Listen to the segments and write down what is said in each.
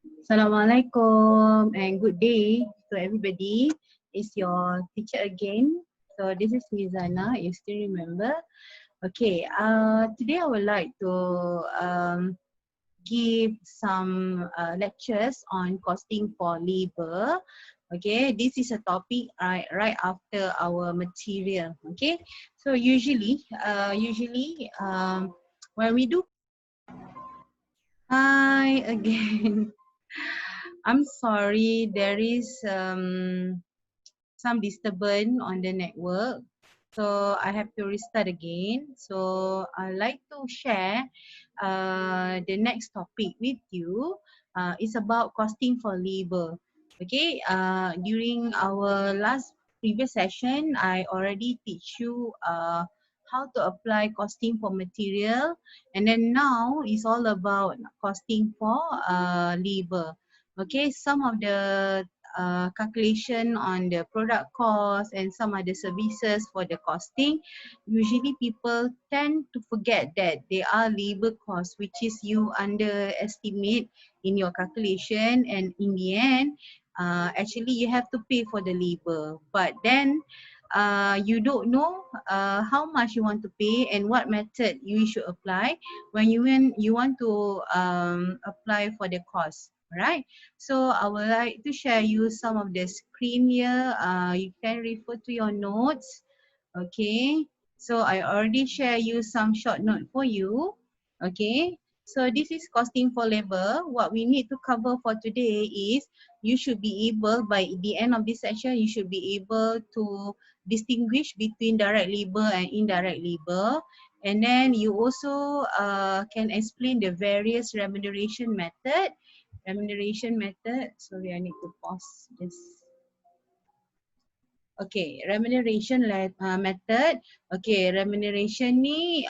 Assalamualaikum and good day to everybody. It's your teacher again. So this is Mizana, you still remember. Okay, today I would like to give some lectures on costing for labor. Okay, this is a topic right after our material. Okay, so usually when we do, hi again. I'm sorry, there is some disturbance on the network. So I have to restart again. So I'd like to share the next topic with you. It's about costing for labor. Okay, during our last previous session, I already teach you how to apply costing for material. And then now it's all about costing for labor. Okay, some of the calculation on the product cost and some other services for the costing, usually people tend to forget that they are labor costs, which is you underestimate in your calculation, and in the end, actually you have to pay for the labor. But then you don't know how much you want to pay and what method you should apply when you want to apply for the cost. Right? So I would like to share you some of the screen here. You can refer to your notes. Okay. So I already share you some short note for you. Okay. So this is costing for labor. What we need to cover for today is you should be able, by the end of this session, you should be able to distinguish between direct labor and indirect labor. And then you also can explain the various remuneration method. Sorry, I need to pause this. Okay, method. Okay, remuneration ni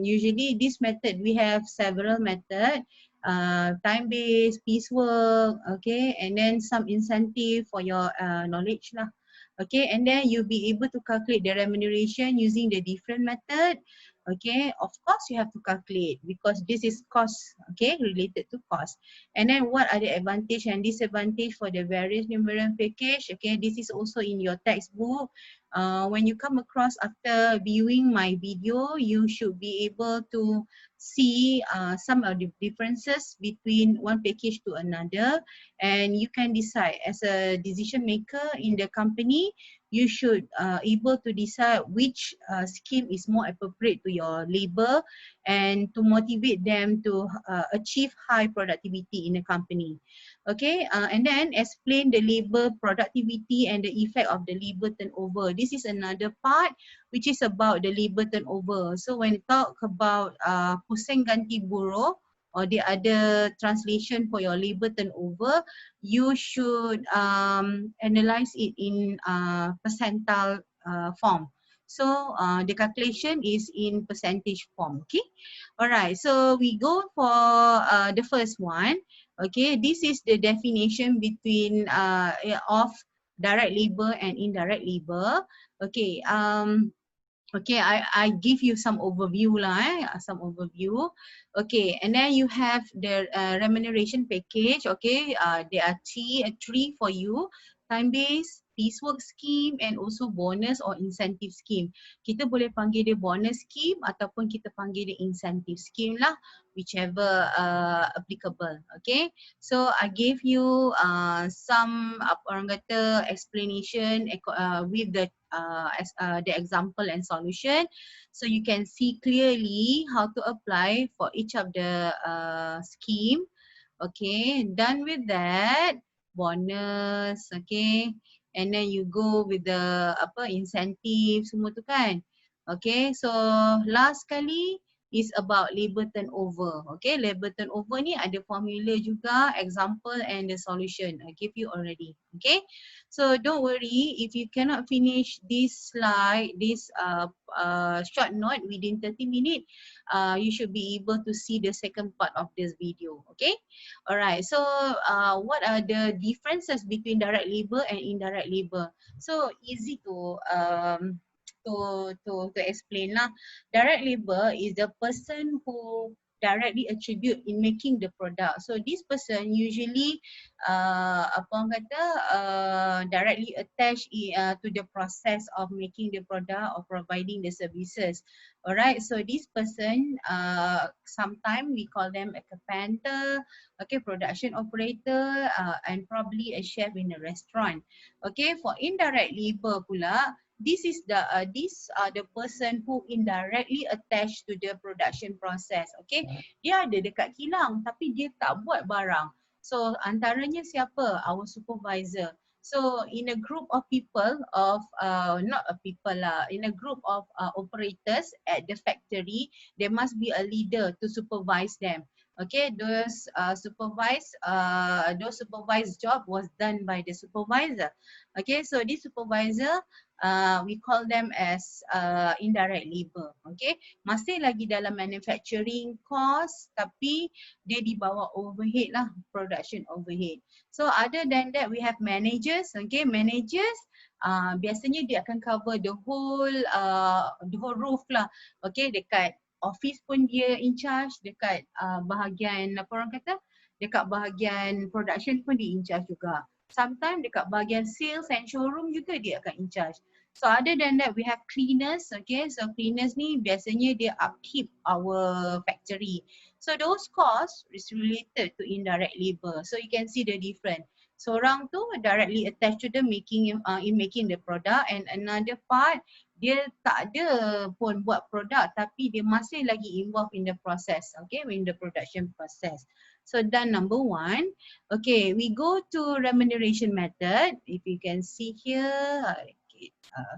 usually this method we have several method. Time based, piecework, okay, and then some incentive for your knowledge lah. Okay, and then you'll be able to calculate the remuneration using the different method. Okay, of course you have to calculate because this is cost, okay, related to cost. And then what are the advantage and disadvantage for the various numerant package? Okay, this is also in your textbook. When you come across after viewing my video, you should be able to see some of the differences between one package to another, and you can decide as a decision maker in the company. You should able to decide which scheme is more appropriate to your labor and to motivate them to achieve high productivity in the company. Okay, and then explain the labor productivity and the effect of the labor turnover. This is another part which is about the labor turnover. So when we talk about pusing ganti buruh or the other translation for your labor turnover, you should analyze it in percentile form. So the calculation is in percentage form. Okay. All right. So we go for the first one. Okay. This is the definition between of direct labor and indirect labor. Okay. Okay, I give you some overview lah, some overview. Okay, and then you have the remuneration package. Okay, there are three for you: time based, piecework scheme, and also bonus or incentive scheme. Kita boleh panggil dia bonus scheme ataupun kita panggil dia incentive scheme lah, whichever applicable. Okay, so I gave you some orang kata explanation with the the example and solution, so you can see clearly how to apply for each of the scheme. Okay, done with that, bonus, okay, and then you go with the incentive semua tu kan. Okay, so last kali is about labor turnover. Okay, labor turnover ni ada formula juga, example and the solution I give you already. Okay, so don't worry if you cannot finish this slide, this short note within 30 minutes, you should be able to see the second part of this video. Okay, all right. So what are the differences between direct labor and indirect labor? So easy to explain lah. Direct labor is the person who directly attribute in making the product. So this person usually apa orang kata directly attached to the process of making the product or providing the services. Alright, so this person sometimes we call them a carpenter, okay, production operator, and probably a chef in a restaurant. Okay, for indirect labor pula, these are the person who indirectly attached to the production process. Okay, dia ada dekat kilang tapi dia tak buat barang. So antaranya siapa? Our supervisor. So in a group of people of not a people lah, in a group of operators at the factory, there must be a leader to supervise them. Okay, those supervised job was done by the supervisor. Okay, so this supervisor we call them as indirect labor. Okay, masih lagi dalam manufacturing cost tapi dia di bawah overhead lah, production overhead. So other than that we have managers. Okay, managers biasanya dia akan cover the whole roof lah. Okay, dekat office pun dia in charge, dekat bahagian apa orang kata, dekat bahagian production pun dia in charge juga. Sometimes dekat bahagian sales and showroom juga dia akan in charge. So other than that we have cleaners. Okay, so cleaners ni biasanya dia upkeep our factory. So those costs is related to indirect labor. So you can see the difference. Seorang tu directly attached to the making in making the product, and another part dia tak ada pun buat produk tapi dia masih lagi involved in the process. Okay, in the production process. So done number one. Okay, we go to remuneration method. If you can see here,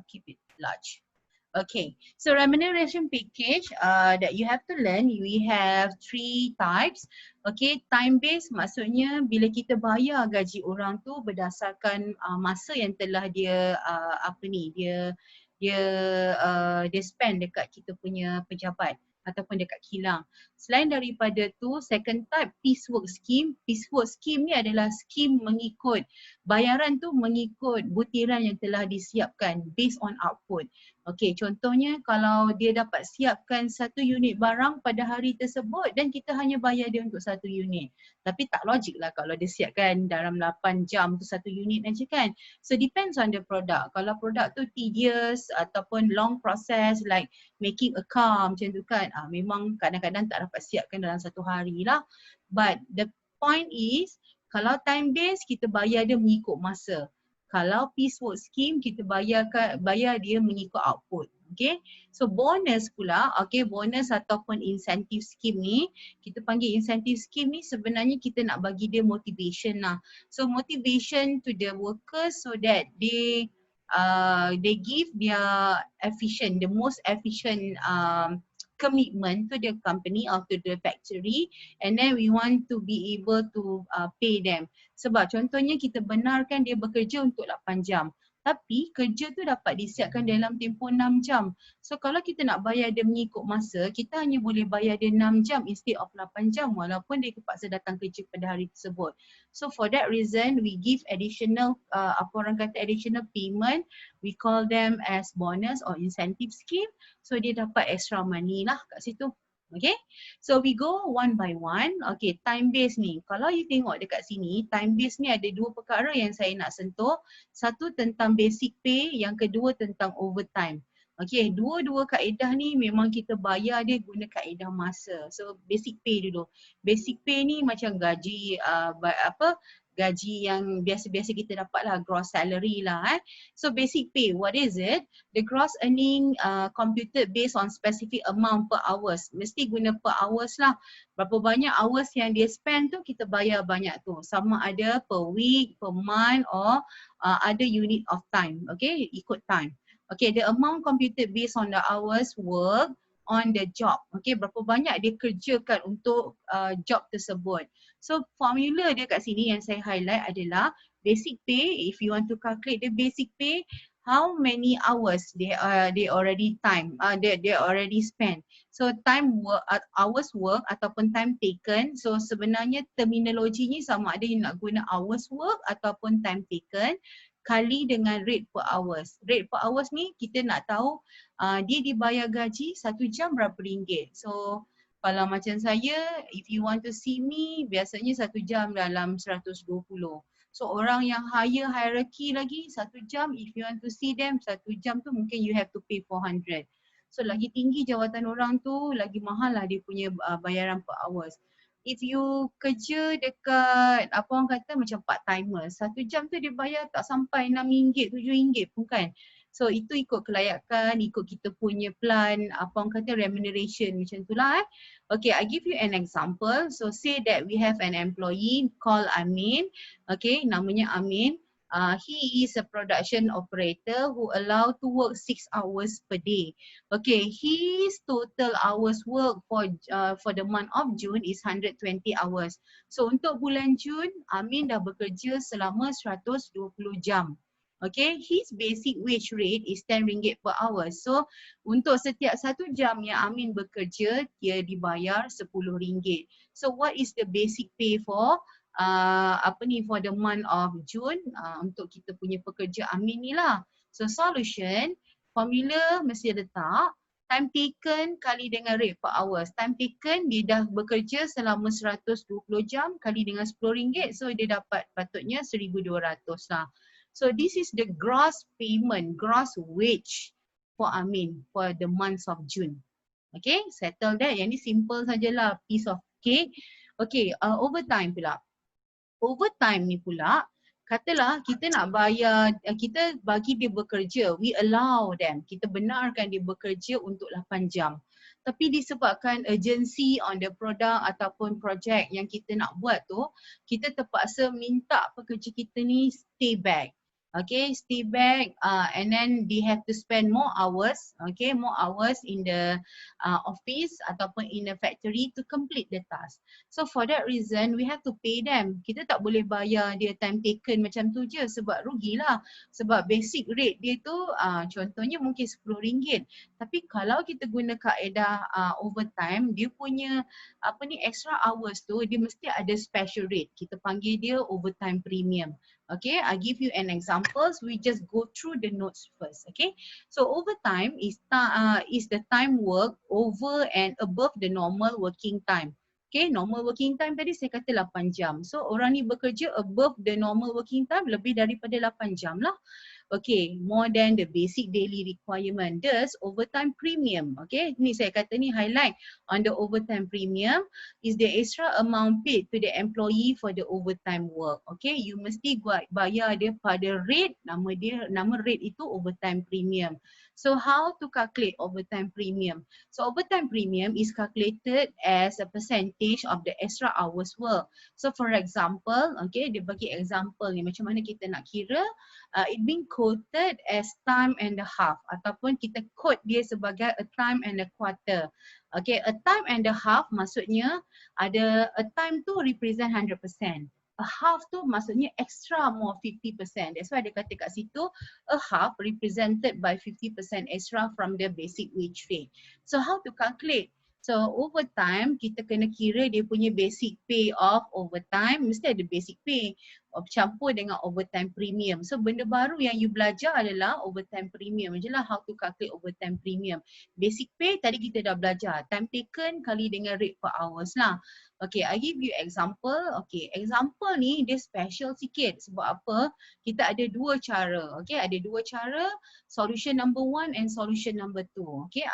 keep it large. Okay, so remuneration package that you have to learn, we have 3 types. Okay, time based maksudnya bila kita bayar gaji orang tu berdasarkan masa yang telah dia dia spend dekat kita punya pejabat ataupun dekat kilang. Selain daripada tu, second type piecework scheme. Piecework scheme ni adalah scheme mengikut, bayaran tu mengikut butiran yang telah disiapkan based on output. Okey, contohnya kalau dia dapat siapkan 1 unit barang pada hari tersebut dan kita hanya bayar dia untuk 1 unit. Tapi tak logik lah kalau dia siapkan dalam 8 jam tu 1 unit aja kan. So depends on the product. Kalau produk tu tedious ataupun long process like making a car macam tu kan, memang kadang-kadang tak dapat siapkan dalam 1 hari lah. But the point is, kalau time based kita bayar dia mengikut masa. Kalau piecework scheme kita bayar dia mengikut output. Okay, so bonus pula, okay, bonus ataupun incentive scheme ni, kita panggil incentive scheme ni sebenarnya kita nak bagi dia motivation lah. So motivation to the workers so that they give their the most efficient commitment to the company or to the factory, and then we want to be able to pay them. Sebab contohnya kita benarkan dia bekerja untuk 8 jam. Tapi kerja tu dapat disiapkan dalam tempoh 6 jam. So kalau kita nak bayar dia mengikut masa, kita hanya boleh bayar dia 6 jam instead of 8 jam walaupun dia terpaksa datang kerja pada hari tersebut. So for that reason, we give additional, additional payment. We call them as bonus or incentive scheme. So dia dapat extra money lah kat situ. Okay, so we go one by one. Okay, time base ni, kalau you tengok dekat sini, time base ni ada 2 perkara yang saya nak sentuh. Satu tentang basic pay, yang kedua tentang overtime. Okay, dua-dua kaedah ni memang kita bayar dia guna kaedah masa. So basic pay dulu. Basic pay ni macam gaji gaji yang biasa-biasa kita dapat lah, gross salary lah. So basic pay, what is it? The gross earning computed based on specific amount per hours. Mesti guna per hours lah. Berapa banyak hours yang dia spend tu kita bayar banyak tu. Sama ada per week, per month or ada unit of time. Okay, ikut time. Okay, the amount computed based on the hours work on the job. Okay, berapa banyak dia kerjakan untuk job tersebut. So formula dia kat sini yang saya highlight adalah basic pay. If you want to calculate the basic pay, how many hours they already spend. So time work, hours work ataupun time taken. So sebenarnya terminologinya sama ada you nak guna hours work ataupun time taken kali dengan rate per hours. Rate per hours ni kita nak tahu dia dibayar gaji 1 jam berapa ringgit. So Kalau macam saya, if you want to see me, biasanya 1 jam dalam 120. So orang yang higher hierarchy lagi, 1 jam, if you want to see them, 1 jam tu mungkin you have to pay 400. So lagi tinggi jawatan orang tu, lagi mahal lah dia punya bayaran per hours. If you kerja dekat apa orang kata macam part timer, 1 jam tu dia bayar tak sampai RM6, RM7 pun kan. So itu ikut kelayakan, ikut kita punya plan, apa orang kata remuneration macam tu lah. Okay, I give you an example. So say that we have an employee called Amin. Okay, namanya Amin. He is a production operator who allowed to work 6 hours per day. Okay, his total hours work for the month of June is 120 hours. So untuk bulan Jun, Amin dah bekerja selama 120 jam. Okay, his basic wage rate is RM10 per hour. So untuk setiap 1 jam yang Amin bekerja, dia dibayar RM10. So what is the basic pay for for the month of June untuk kita punya pekerja Amin ni lah. So solution, formula mesti letak time taken kali dengan rate per hours. Time taken dia dah bekerja selama 120 jam kali dengan RM10, so dia dapat patutnya 1,200 lah. So this is the gross payment, gross wage for Amin for the months of June. Okay, settle that. Yang ni simple sajalah, piece of cake. Okay, overtime pula. Overtime ni pula, katalah kita nak bayar, kita bagi dia bekerja, we allow them, kita benarkan dia bekerja untuk 8 jam. Tapi disebabkan urgency on the product ataupun project yang kita nak buat tu, kita terpaksa minta pekerja kita ni stay back. Okay, stay back and then they have to spend more hours, okay, more hours in the office ataupun in the factory to complete the task. So for that reason, we have to pay them. Kita tak boleh bayar dia time taken macam tu je sebab rugilah. Sebab basic rate dia tu contohnya mungkin RM10. Tapi kalau kita guna kaedah overtime, dia punya extra hours tu dia mesti ada special rate. Kita panggil dia overtime premium. Okay, I give you an example. We just go through the notes first. Okay, so overtime is the time work over and above the normal working time. Okay, normal working time tadi saya kata 8 jam. So orang ni bekerja above the normal working time, lebih daripada 8 jam lah. Okay, more than the basic daily requirement. Thus, overtime premium. Okay, ni saya kata ni highlight on the overtime premium is the extra amount paid to the employee for the overtime work. Okay, you mesti bayar dia pada rate, nama rate itu overtime premium. So how to calculate overtime premium? So overtime premium is calculated as a percentage of the extra hours work. So for example, okay, dia bagi example ni macam mana kita nak kira, it being quoted as time and a half ataupun kita quote dia sebagai a time and a quarter. Okay, a time and a half maksudnya ada a time tu represent 100%. A half tu maksudnya extra more 50%. That's why dia kata kat situ a half represented by 50% extra from the basic wage rate. So how to calculate? So overtime kita kena kira dia punya basic pay of overtime, mesti ada basic pay campur dengan overtime premium. So benda baru yang you belajar adalah overtime premium je lah, how to calculate overtime premium. Basic pay tadi kita dah belajar, time taken kali dengan rate per hours lah. Okay, I give you example. Okay, example ni dia special sikit sebab apa? Kita ada dua cara. Okay, ada dua cara, solution number 1 and solution number 2. Okay,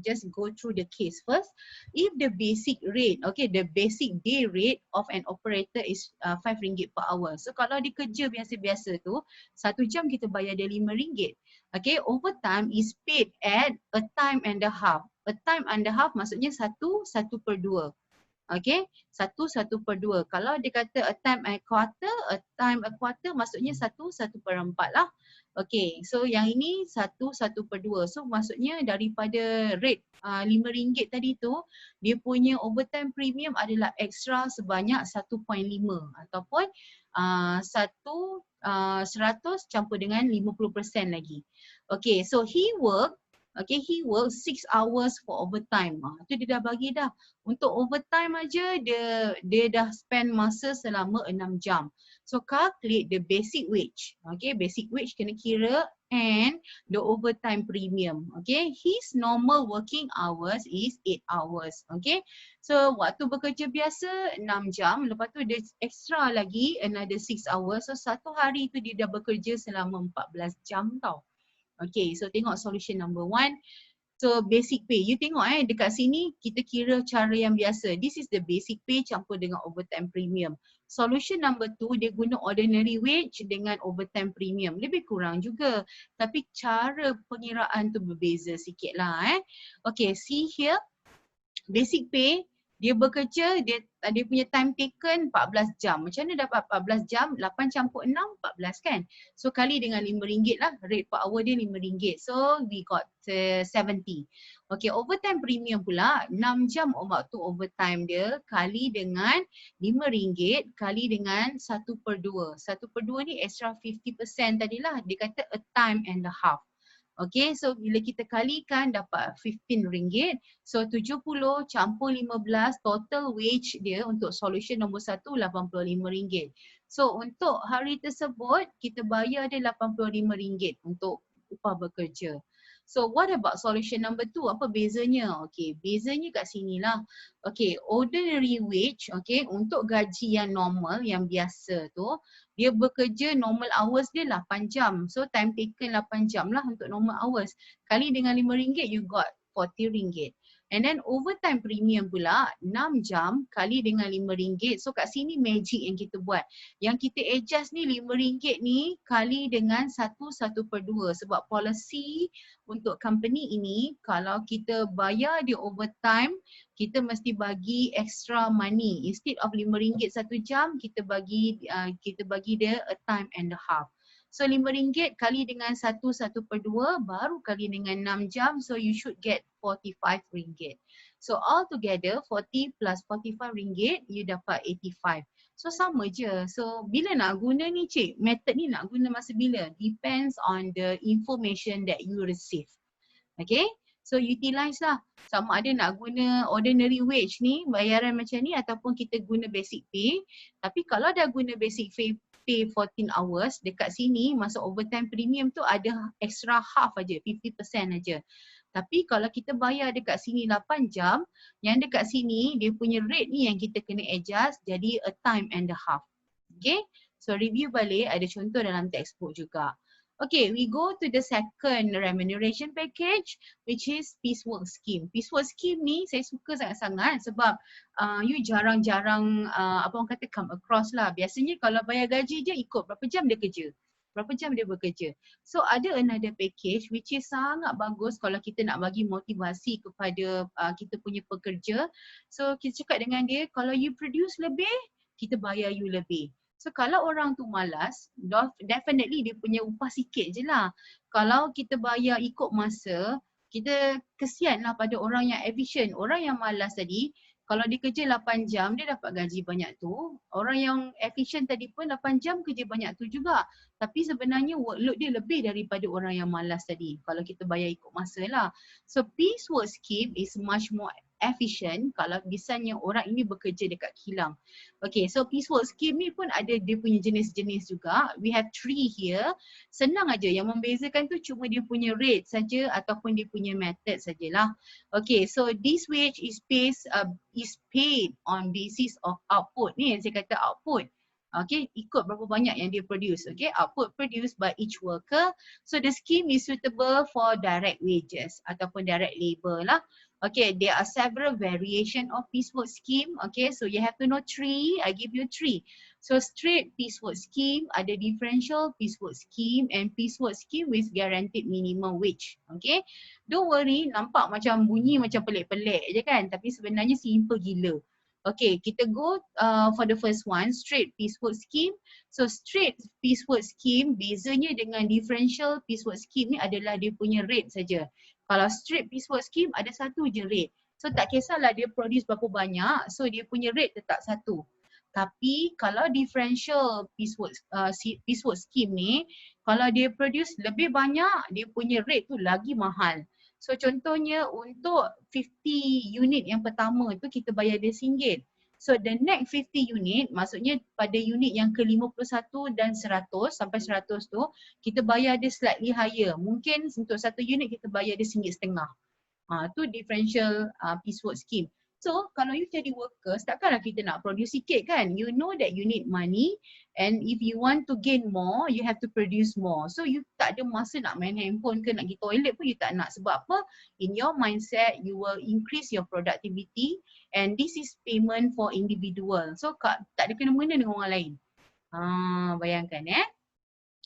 just go through the case first. If the basic rate, okay, the basic day rate of an operator is RM5 per hour. So kalau dia kerja biasa-biasa tu, 1 jam kita bayar dia RM5. Okay, overtime is paid at a time and a half. A time and a half maksudnya 1/2. Okay, 1/2. Kalau dia kata a time a quarter maksudnya 1/4 lah. Okay, so yang ini 1/2. So maksudnya daripada rate RM5 tadi tu, dia punya overtime premium adalah extra sebanyak 1.5 ataupun 100 campur dengan 50% lagi. Okay, so he work Okay, he works 6 hours for overtime. Tu dia dah bagi dah. Untuk overtime aja dia dah spend masa selama 6 jam. So calculate the basic wage. Okay, basic wage kena kira and the overtime premium. Okay, his normal working hours is 8 hours. Okay, so waktu bekerja biasa 6 jam. Lepas tu dia extra lagi another 6 hours. So satu hari tu dia dah bekerja selama 14 jam tau. Okay, so tengok solution number 1. So basic pay, you tengok dekat sini kita kira cara yang biasa. This is the basic pay campur dengan overtime premium. Solution number 2, dia guna ordinary wage dengan overtime premium. Lebih kurang juga. Tapi cara pengiraan tu berbeza sikit lah. Okay, see here. Basic pay, dia bekerja, dia punya time taken 14 jam. Macam mana dapat 14 jam? 8 campur 6, 14 kan? So kali dengan RM5 lah. Rate per hour dia RM5. So we got 70. Okay, overtime premium pula 6 jam waktu overtime dia kali dengan RM5 kali dengan 1/2. 1/2 ni extra 50% tadilah. Dia kata a time and a half. Okay, so bila kita kalikan dapat RM15. So 70 campur 15, total wage dia untuk solution nombor 1 RM85. So untuk hari tersebut kita bayar dia RM85 untuk upah bekerja. So what about solution number 2? Apa bezanya? Okay, bezanya kat sini lah. Okay, ordinary wage, okay, untuk gaji yang normal, yang biasa tu, dia bekerja normal hours dia 8 jam. So time taken 8 jam lah untuk normal hours. Kali dengan RM5, you got RM40. And then overtime premium pula 6 jam kali dengan RM5. So kat sini magic yang kita buat. Yang kita adjust ni RM5 ni kali dengan 1/2. Sebab policy untuk company ini kalau kita bayar dia overtime, kita mesti bagi extra money. Instead of RM5 satu jam, kita bagi dia a time and a half. So RM5 kali dengan 1/2 baru kali dengan 6 jam. So you should get RM45. So altogether 40 plus RM45 you dapat 85. So sama je. So bila nak guna ni cik? Method ni nak guna masa bila? Depends on the information that you receive. Okay? So utilize lah. Sama ada nak guna ordinary wage ni, bayaran macam ni ataupun kita guna basic pay. Tapi kalau dah guna basic pay 14 hours, dekat sini masa overtime premium tu ada extra half aja, 50% aja. Tapi kalau kita bayar dekat sini 8 jam, yang dekat sini dia punya rate ni yang kita kena adjust jadi a time and a half. Okay? So review balik, ada contoh dalam textbook juga. Okay, we go to the second remuneration package which is piecework scheme. Piecework scheme ni saya suka sangat-sangat sebab you jarang-jarang apa orang kata come across lah. Biasanya kalau bayar gaji je ikut berapa jam dia kerja. Berapa jam dia bekerja. So ada another package which is sangat bagus kalau kita nak bagi motivasi kepada kita punya pekerja. So kita cakap dengan dia, kalau you produce lebih, kita bayar you lebih. So kalau orang tu malas, definitely dia punya upah sikit je lah. Kalau kita bayar ikut masa, kita kesian lah pada orang yang efisien. Orang yang malas tadi, kalau dia kerja 8 jam, dia dapat gaji banyak tu. Orang yang efisien tadi pun 8 jam kerja banyak tu juga. Tapi sebenarnya workload dia lebih daripada orang yang malas tadi. Kalau kita bayar ikut masa lah. So piecework scheme is much more efficient kalau misalnya orang ini bekerja dekat kilang. Okay, so piecework scheme ni pun ada dia punya jenis-jenis juga. We have 3 here. Senang aja, yang membezakan tu cuma dia punya rate saja ataupun dia punya method sajalah. Okay, so this wage is paid on basis of output. Ni yang saya kata output. Okay, ikut berapa banyak yang dia produce. Okay, output produced by each worker. So the scheme is suitable for direct wages ataupun direct labor lah. Okay, there are several variation of piecework scheme. Okay, so you have to know 3. I give you 3. So straight piecework scheme, ada differential piecework scheme and piecework scheme with guaranteed minimum wage. Okay, don't worry, nampak macam bunyi macam pelik-pelik je kan, tapi sebenarnya simple gila. Okay, kita go for the first one, straight piecework scheme. So straight piecework scheme, bezanya dengan differential piecework scheme ni adalah dia punya rate saja. Kalau straight piecework scheme ada satu je rate. So tak kisahlah dia produce berapa banyak, so dia punya rate tetap satu. Tapi kalau differential piecework scheme ni, kalau dia produce lebih banyak, dia punya rate tu lagi mahal. So contohnya untuk 50 unit yang pertama tu kita bayar dia RM1. So the next 50 unit, maksudnya pada unit yang ke-51 dan 100 sampai 100 tu, kita bayar dia slightly higher. Mungkin untuk satu unit kita bayar dia RM1.50. Tu differential piecework scheme. So kalau you jadi workers, takkanlah kita nak produce sikit kan? You know that you need money and if you want to gain more, you have to produce more. So you tak ada masa nak main handphone ke nak pergi toilet pun you tak nak. Sebab apa? In your mindset, you will increase your productivity and this is payment for individual. So tak ada kena-mengena dengan orang lain. Bayangkan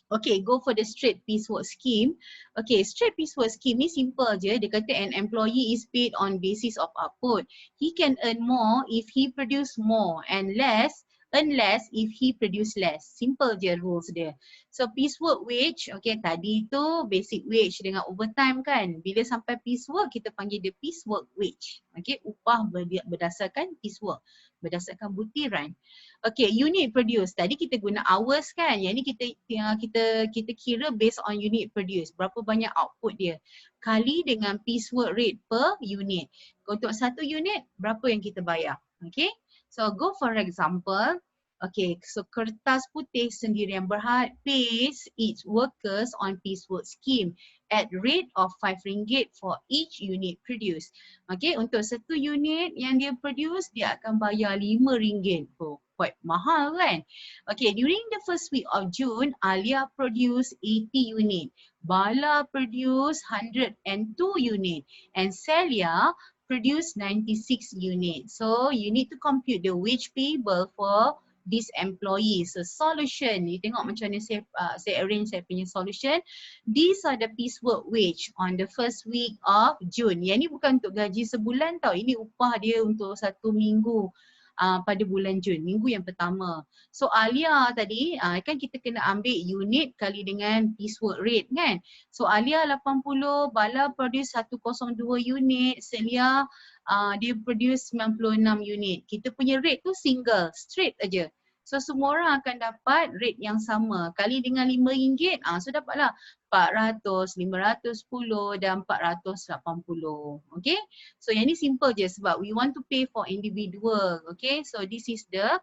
Okay, go for the straight piecework scheme. Okay, straight piecework scheme ni simple je. Dia kata an employee is paid on basis of output. He can earn more if he produce more and earn less if he produce less. Simple je rules dia. So piecework wage, okay tadi tu basic wage dengan overtime kan. Bila sampai piecework kita panggil dia piecework wage. Okay, upah berdasarkan piecework, berdasarkan butiran. Okay, unit produce. Tadi kita guna hours kan. Yang ni kita kira based on unit produce. Berapa banyak output dia. Kali dengan piecework rate per unit. Untuk satu unit, berapa yang kita bayar. Okay. So go for example. Okay, so kertas putih sendirian berhad pays its workers on piecework scheme at rate of RM5 for each unit produced. Okay, untuk satu unit yang dia produce, dia akan bayar RM5. Oh, quite mahal kan? Okay, during the first week of June, Alia produced 80 unit. Bala produced 102 unit. And Celia produced 96 unit. So, you need to compute the wage payable for these employees. So solution, you tengok macam mana saya arrange saya punya solution. These are the piecework wage on the first week of June. Yang ni bukan untuk gaji sebulan tau. Ini upah dia untuk satu minggu pada bulan Jun, minggu yang pertama. So Alia tadi kan kita kena ambil unit kali dengan piecework rate kan. So Alia 80, Bala produce 102 unit, Celia dia produce 96 unit. Kita punya rate tu single, straight aja. So semua orang akan dapat rate yang sama. Kali dengan RM5, so dapatlah 400, 510 dan 480. Okay. So yang ni simple je sebab we want to pay for individual. Okay. So this is the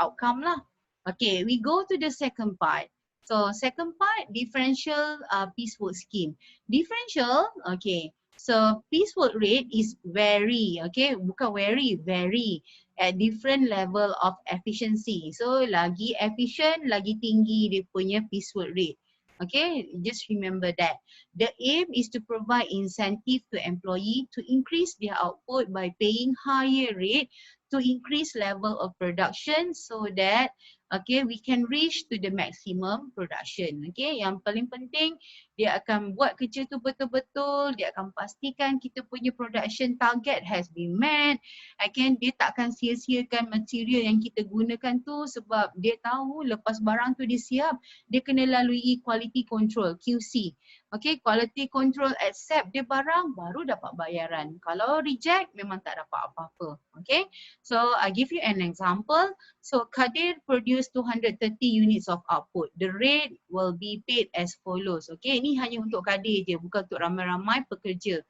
outcome lah. Okay. We go to the second part. So second part, differential piecework scheme. Differential, okay. So piecework rate is vary, okay. Bukan vary at different level of efficiency. So lagi efficient, lagi tinggi dia punya piecework rate. Okay, just remember that. The aim is to provide incentive to employee to increase their output by paying higher rate to increase level of production so that okay, we can reach to the maximum production. Okay, yang paling penting dia akan buat kerja tu betul-betul, dia akan pastikan kita punya production target has been met. Again, dia takkan sia-siakan material yang kita gunakan tu sebab dia tahu lepas barang tu disiap, dia kena lalui quality control, QC. Okay, quality control accept dia barang, baru dapat bayaran. Kalau reject, memang tak dapat apa-apa. Okay, so I give you an example. So Kadir produced 230 units of output. The rate will be paid as follows. Okay, ini hanya untuk Kadir je, bukan untuk ramai-ramai pekerja.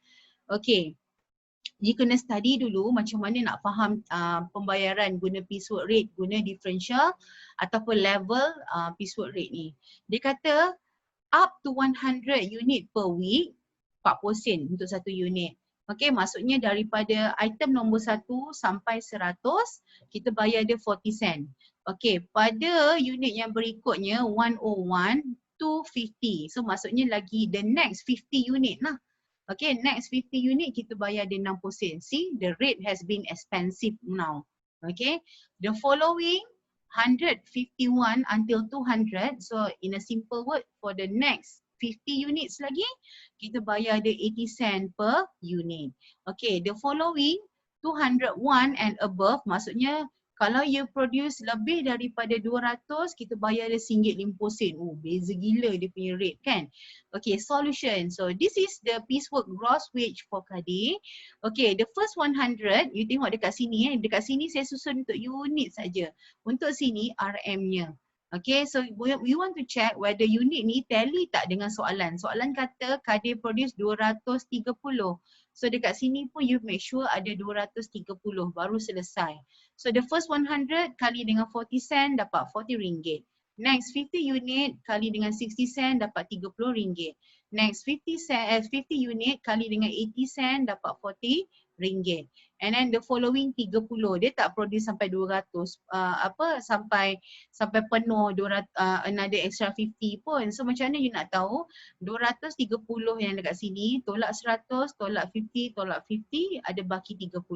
Okay, you kena study dulu macam mana nak faham pembayaran guna piecework rate, guna differential ataupun level piecework rate ni. Dia kata up to 100 unit per week, 40 sen untuk satu unit. Okay, maksudnya daripada item nombor 1 sampai 100, kita bayar dia 40 sen. Okay, pada unit yang berikutnya, 101 to 50. So maksudnya lagi the next 50 unit lah. Okay, next 50 unit kita bayar dia 60 sen. See, the rate has been expensive now. Okay, the following 151 until 200. So in a simple word, for the next 50 units lagi, kita bayar dia 80 sen per unit. Okay, the following 201 and above, maksudnya kalau you produce lebih daripada 200, kita bayar dia RM1.50. Oh, beza gila dia punya rate kan. Okay, solution. So this is the piecework gross wage for Kadir. Okay, the first 100, you tengok dekat sini. Dekat sini saya susun untuk unit saja. Untuk sini RM-nya. Okay, so we want to check whether unit ni tally tak dengan soalan. Soalan kata Kadir produce 230. So dekat sini pun you make sure ada 230 baru selesai. So the first 100 kali dengan 40 sen dapat 40 ringgit. Next 50 unit kali dengan 60 sen dapat 30 ringgit. Next 50 unit kali dengan 80 sen dapat 40 ringgit. And then the following 30 dia tak produce sampai 200 sampai penuh 200, another extra 50 pun. So macam mana you nak tahu 230 yang dekat sini tolak 100, tolak 50, tolak 50 ada baki 30.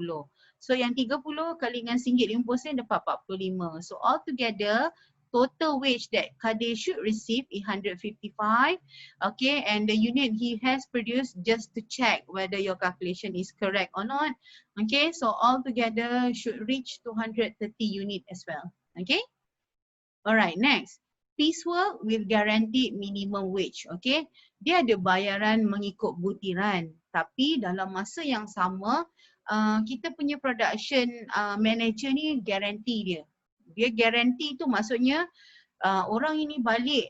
So yang 30 kali dengan RM1.50 dapat 45. So all together total wage that Kadir should receive is 155. Okay, and the unit he has produced, just to check whether your calculation is correct or not. Okay, so all together should reach 230 unit as well. Okay. Alright, next. Piecework with guaranteed minimum wage. Okay, dia ada bayaran mengikut butiran. Tapi dalam masa yang sama, kita punya production manager ni guarantee dia. Dia guarantee tu maksudnya orang ini balik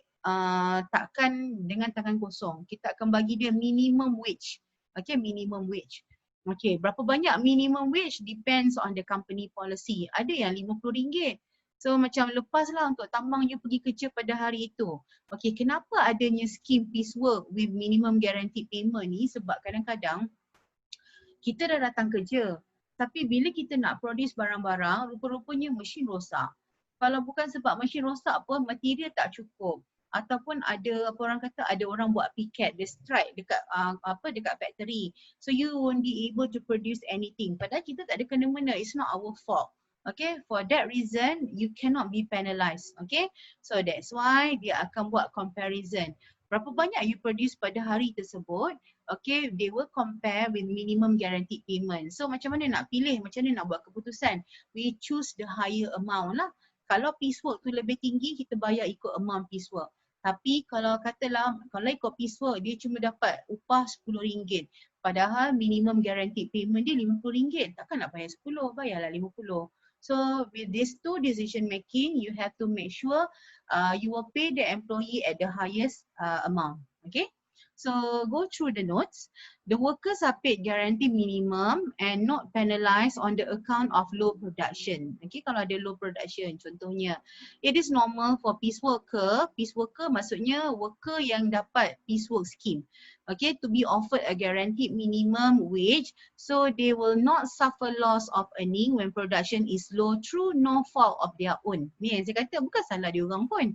takkan dengan tangan kosong. Kita akan bagi dia minimum wage. Okay, minimum wage. Okay, berapa banyak minimum wage depends on the company policy. Ada yang RM50. So macam lepaslah untuk tambang you pergi kerja pada hari itu. Okay, kenapa adanya scheme piecework with minimum guaranteed payment ni? Sebab kadang-kadang kita dah datang kerja. Tapi bila kita nak produce barang-barang, rupa-rupanya mesin rosak. Kalau bukan sebab mesin rosak pun material tak cukup. Ataupun ada apa orang kata ada orang buat piket, dia strike dekat dekat factory. So you won't be able to produce anything. Padahal kita tak ada kena-mena, it's not our fault. Okay, for that reason you cannot be penalized. Okay, so that's why dia akan buat comparison. Berapa banyak you produce pada hari tersebut, okay, they will compare with minimum guaranteed payment. So macam mana nak pilih, macam mana nak buat keputusan? We choose the higher amount lah. Kalau piecework tu lebih tinggi, kita bayar ikut amount piecework. Tapi kalau katalah, kalau ikut piecework, dia cuma dapat upah RM10. Padahal minimum guaranteed payment dia RM50. Takkan nak bayar 10, bayarlah 50. So with these two decision making, you have to make sure you will pay the employee at the highest amount. Okay. So go through the notes. The workers are paid guaranteed minimum and not penalized on the account of low production. Okay, kalau ada low production contohnya. It is normal for piece worker. Piece worker maksudnya worker yang dapat piecework scheme. Okay, to be offered a guaranteed minimum wage, so they will not suffer loss of earning when production is low through no fault of their own. Ni yang saya kata bukan salah dia orang pun.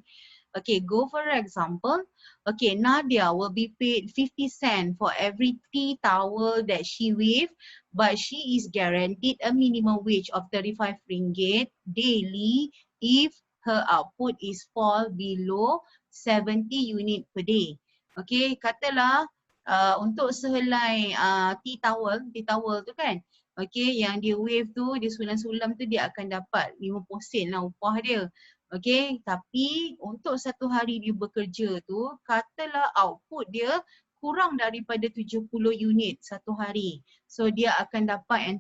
Okay, go for example. Okay, Nadia will be paid 50 cents for every tea towel that she weave, but she is guaranteed a minimum wage of 35 ringgit daily if her output is fall below 70 unit per day. Okay, katalah untuk sehelai tea towel tu kan, okay, yang dia wave tu, dia sulam-sulam tu dia akan dapat 50 sen lah upah dia. Okay, tapi untuk satu hari dia bekerja tu, katalah output dia kurang daripada 70 unit satu hari. So dia akan dapat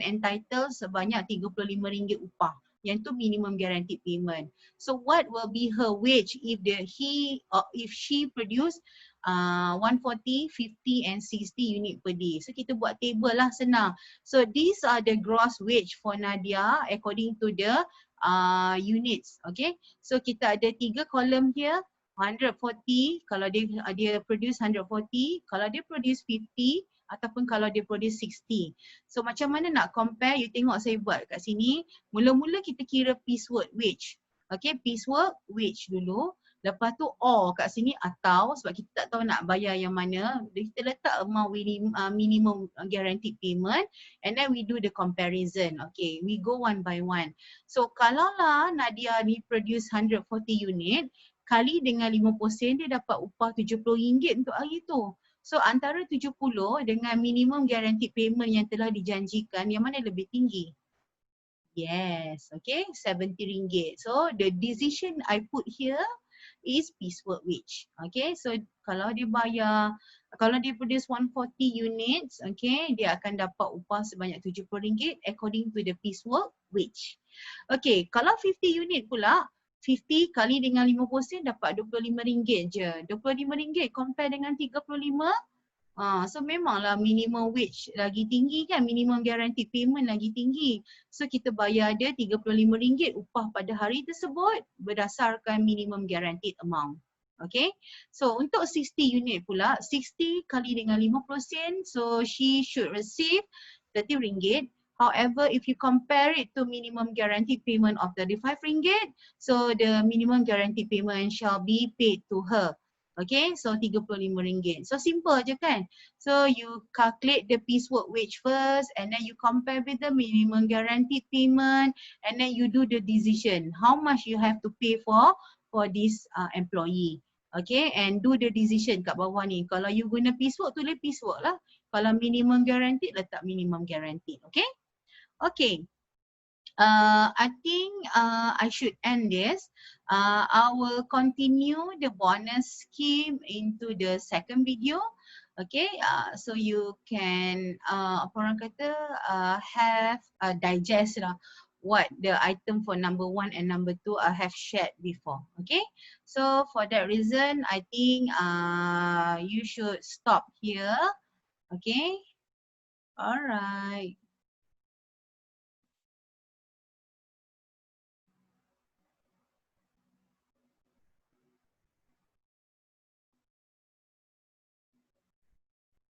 entitled sebanyak RM35 upah. Yang tu minimum guaranteed payment. So what will be her wage if she produce 140, 50 and 60 unit per day. So kita buat table lah, senang. So these are the gross wage for Nadia according to the units. Okay, so kita ada 3 column here. 140 kalau dia produce 140, kalau dia produce 50 ataupun kalau dia produce 60. So macam mana nak compare, you tengok saya buat kat sini. Mula-mula kita kira piecework wage. Okay, piecework wage dulu. Lepas tu or kat sini atau, sebab kita tak tahu nak bayar yang mana, kita letak amount minimum guaranteed payment and then we do the comparison. Okay, we go one by one. So kalau lah Nadia ni produce 140 unit, kali dengan 50 sen dia dapat upah RM70 untuk hari tu. So antara 70 dengan minimum guaranteed payment yang telah dijanjikan, yang mana lebih tinggi? Yes, okay, RM70. So the decision I put here is piecework wage. Okay, so kalau dia produce 140 units, okay, dia akan dapat upah sebanyak RM70 according to the piecework wage. Okay, kalau 50 unit pula, 50 kali dengan 50 sen dapat RM25 je. RM25 compare dengan 35. So memanglah minimum wage lagi tinggi kan, minimum guaranteed payment lagi tinggi. So kita bayar dia RM35 upah pada hari tersebut berdasarkan minimum guaranteed amount. Okay, so untuk 60 unit pula, 60 kali dengan 50 sen, so she should receive RM30. However, if you compare it to minimum guaranteed payment of RM35, so the minimum guaranteed payment shall be paid to her. Okay, so RM35. So simple je kan. So you calculate the piecework wage first and then you compare with the minimum guaranteed payment and then you do the decision how much you have to pay for this employee. Okay, and do the decision kat bawah ni. Kalau you guna piecework, tulis piecework lah. Kalau minimum guaranteed, letak minimum guaranteed. Okay? Okay. I think I should end this. I will continue the bonus scheme into the second video. Okay, so you can apa orang kata have digest lah what the item for number 1 and number 2 I have shared before. Okay, so for that reason I think you should stop here. Okay, alright.